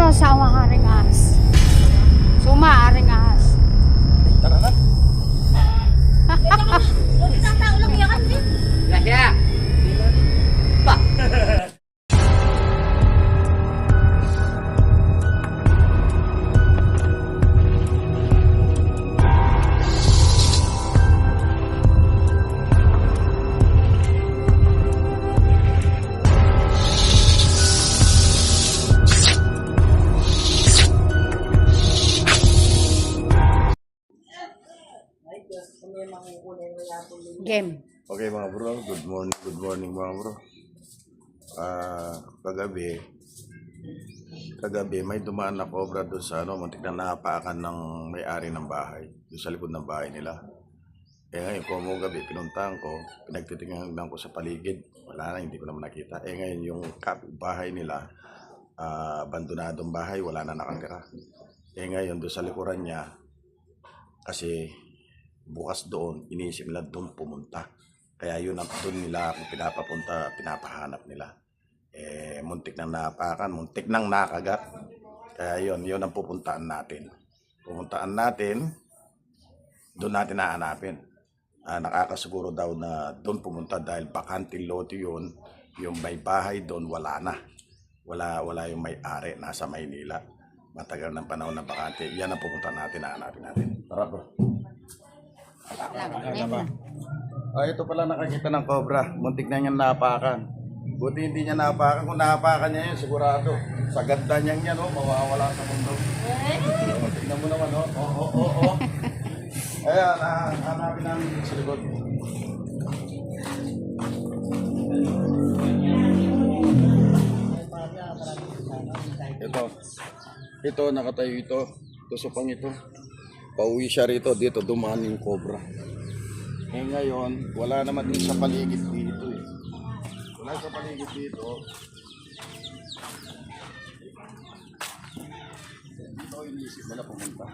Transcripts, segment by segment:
ano sa maaaring ahas. So maaaring ahas. Tara na. Tatao lang yan din. Lasya! Pa! Game. Okay mga bro, good morning mga bro. Kagabi may dumaan na cobra doon sa muntik na napakan ng may-ari ng bahay, doon sa likod ng bahay nila. Ngayon kung gabi pinuntahan ko, pinagtitingnan ko sa paligid, wala na, hindi ko naman nakita. Ngayon yung bahay nila, abandonadong bahay, wala na nakatira. Ngayon doon sa likuran niya, kasi bukas doon, iniisip nila doon pumunta. Kaya yun ang doon nila kung pinapapunta, pinapahanap nila. Muntik nang napakan, muntik nang nakagat. Kaya yun ang pupuntaan natin. Pupuntaan natin, doon natin hahanapin. Nakakasiguro daw na doon pumunta dahil bakanting lote yun. Yung may bahay doon, wala na. Wala yung may-ari, nasa Maynila. Matagal ng panahon na bakante. Yan ang pupuntaan natin, hahanapin natin. Tara bro. Ito pala nakakita ng cobra. Muntik na niyang napakan. Buti hindi niya napakan. Kung napakan niya yun, sigurado. Sa ganda niyang yan, mawawala sa mundo. Tignan mo naman, Ayan, hanapin namin sa likod. Ito, nakatayo ito. Tusupang ito. Pauwi siya rito, dito dumaan yung cobra. Ngayon, wala naman din sa paligid dito eh. Wala sa paligid dito. Dito iniisip nila pumunta.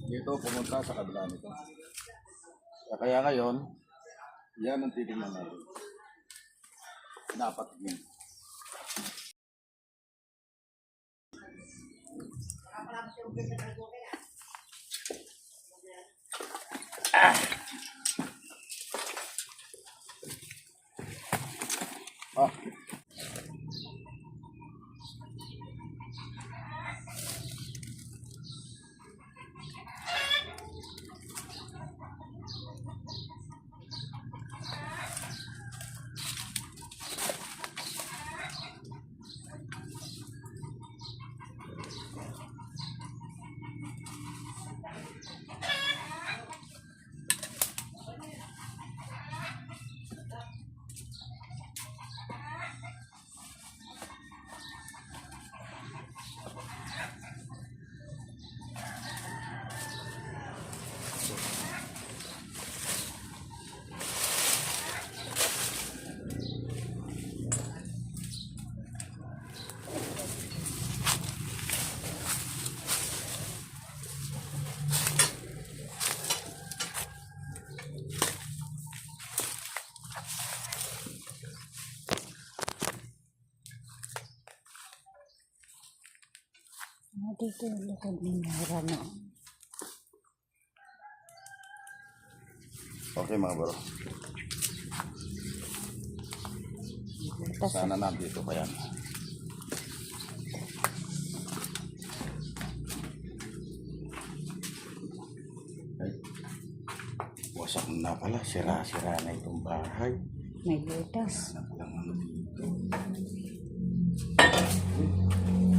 Dito pumunta sa kabila nito. Kaya ngayon, yan ang titingnan natin. Dapat yun. Dito yung likod ni Mara na. Okay mga bro. Sana nandito pa yan. Ay, wasak na pala. Sira-sira na itong bahay. May butas. Ano lang ano dito.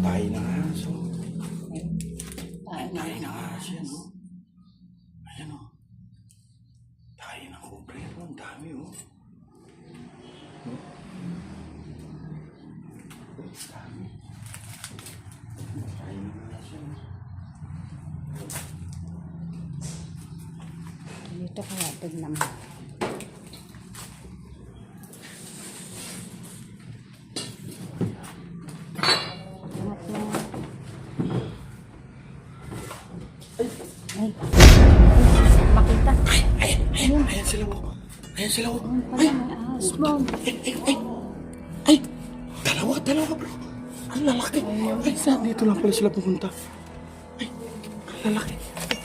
Tayo ng aso. Tayo ng aso yan. Ayan o. Tayo ng kubrero. Ang dami o. Dito kaya tignan mo. Ay, makita. Ayan sila o. Ayan sila o. Ay, asbong. Ay, dalawa bro. Ang lalaki. Ay, Saan? Dito lang pala sila pumunta. Ay, ang lalaki.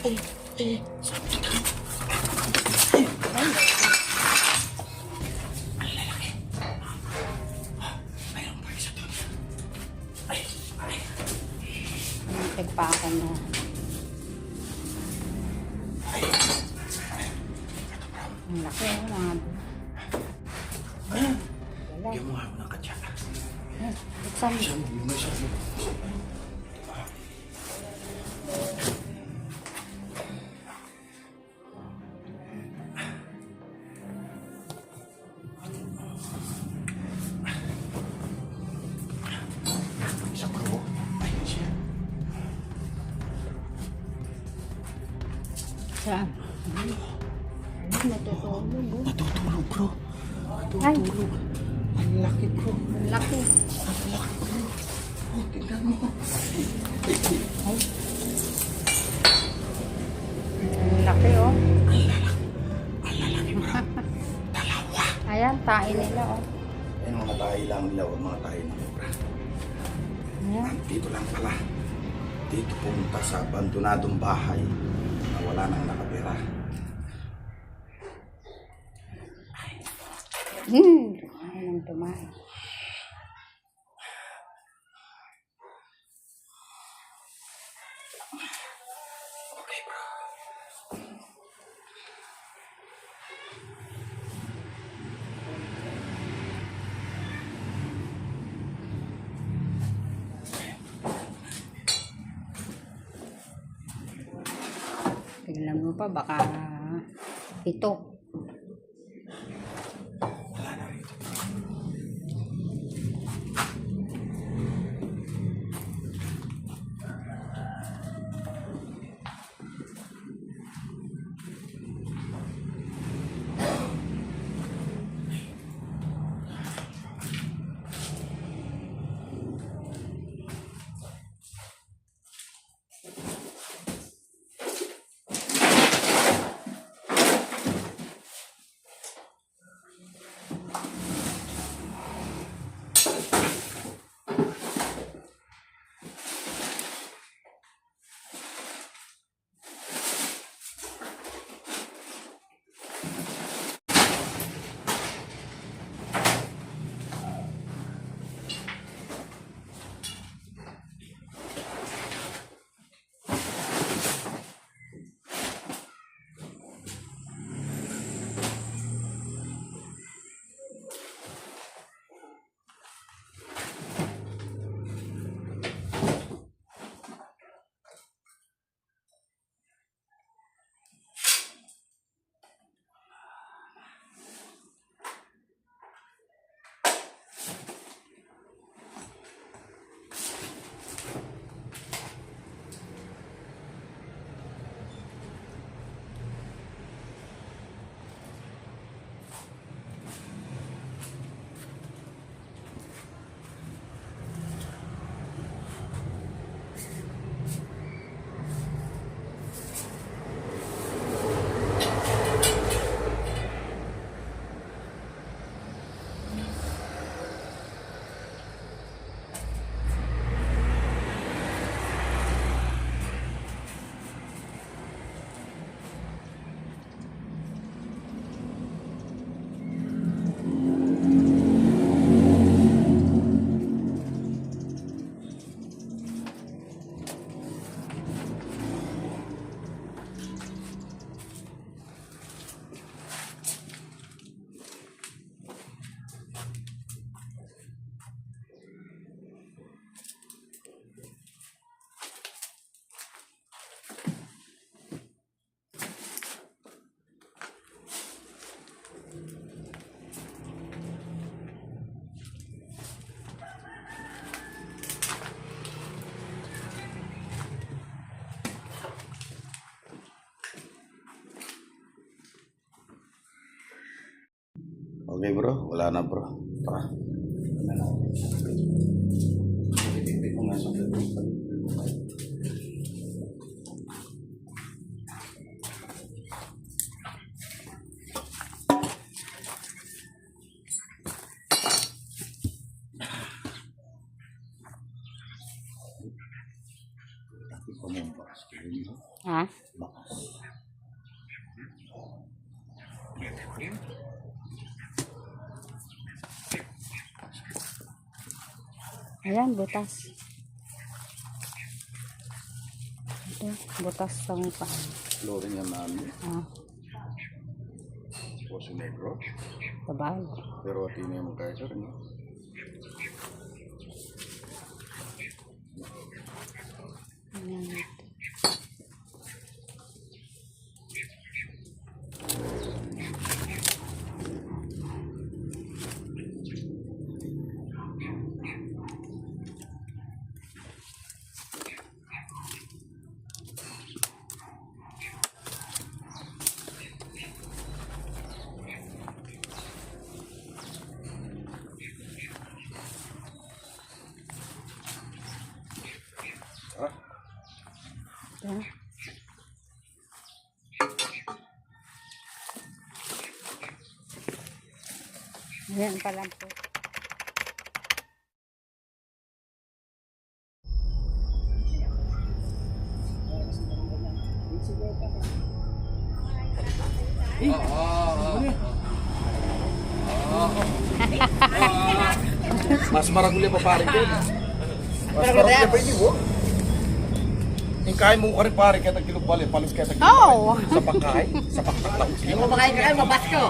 Ay, sabi ka. Ay. Ang lalaki. Mayroon pa isa doon. Ay. Nagpakan na. Ay. Ang laki oh, mga... Bigyan mo nga ako ng katsa. Buksan mo. Isa mo, yung isa mo. Isa bro. Ay, siya. Saan? Natutulog oh. Natutulog bro. Ay, Natutulog. Ang laki bro. ang laki. Ang laki bro. Oh, tingnan mo. Ay. Ang laki oh. Ang lalaki bro. Dalawa. Ayan, tae nila oh. Ayun, mga tayo lang nila, mga tayo ng bro. Ayan. Dito lang pala. Dito pumunta sa abandonadong bahay na wala nang nakatira. Anong tumae? Okay bro. Tignan mo pa, baka ito. Okay bro, wala na bro. Tara. Ano na? Ipipit mo nga sa Ha? Ayan, butas. Ito, butas sa mukha. Flooring yan namin. Ah, Poso Negro. tabal. Pero at ini yung kaya sir. No? Ayan. Ah, Ayan. Ayan pa lang po. mas maragulya pa pare ko. Mas maragulya pa ini, wo. Yung kain mo ka rin pare, kaya tagkilog bali, palos kaya tagkilog Oh! Sa pagkain, sa pagkain. Hindi mo makain ka, mabas ko.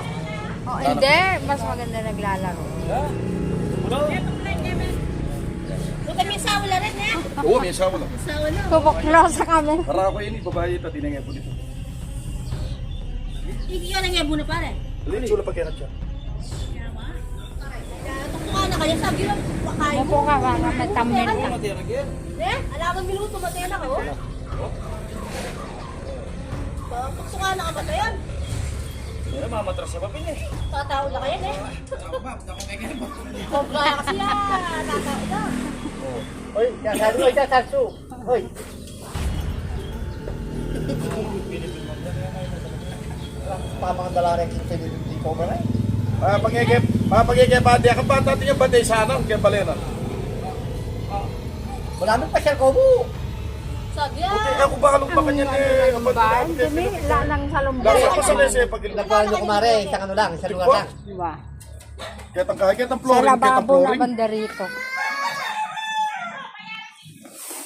Oh, hindi. Mas maganda naglalaro. Huwag kami sawala rin eh. Oo, may asawa lang. Sawala. Kubuklo sa kami. Para ako ini, babae ito, tinangay po dito. Ikiyo na nga muna pare. Alin, sula pag siya. Tuktukan na kaya sabi lang pakain Upo ka ba? May thumbnail ka. Eh, alam minuto matay na ka oh. Tuktukan na ka matayan. Kaya mamatras sa papin eh. Tatao na kayan eh. Kobra na kasi yan. Tatao na. Hoy, kasasu, hoy, kasasu. Hoy. Pamang rin sa hindi ko ba na? Mapagigay bandi, ang bata tingin bandi sana, kaya balena. Wala nang pasyal ko mo. Sabi yan. Okay, ako ba kalong pa kanya ni... Lumbar? Dumi, lang sa lumbar. Lasa ko sa lese pag Nagpahal nyo kumare, isang ano lang, isang lugar lang. Diba? Kaya tang kahit ang Sa flooring, kaya tang lababo na flooring. banda rito.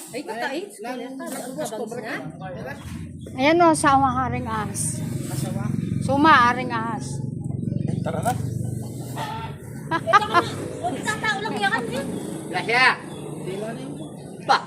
Ay, tatais. Ayan o, sa haring ahas. Suma, haring ahas. Tara na. Huwag tatao lang yan. Grasya. Pa.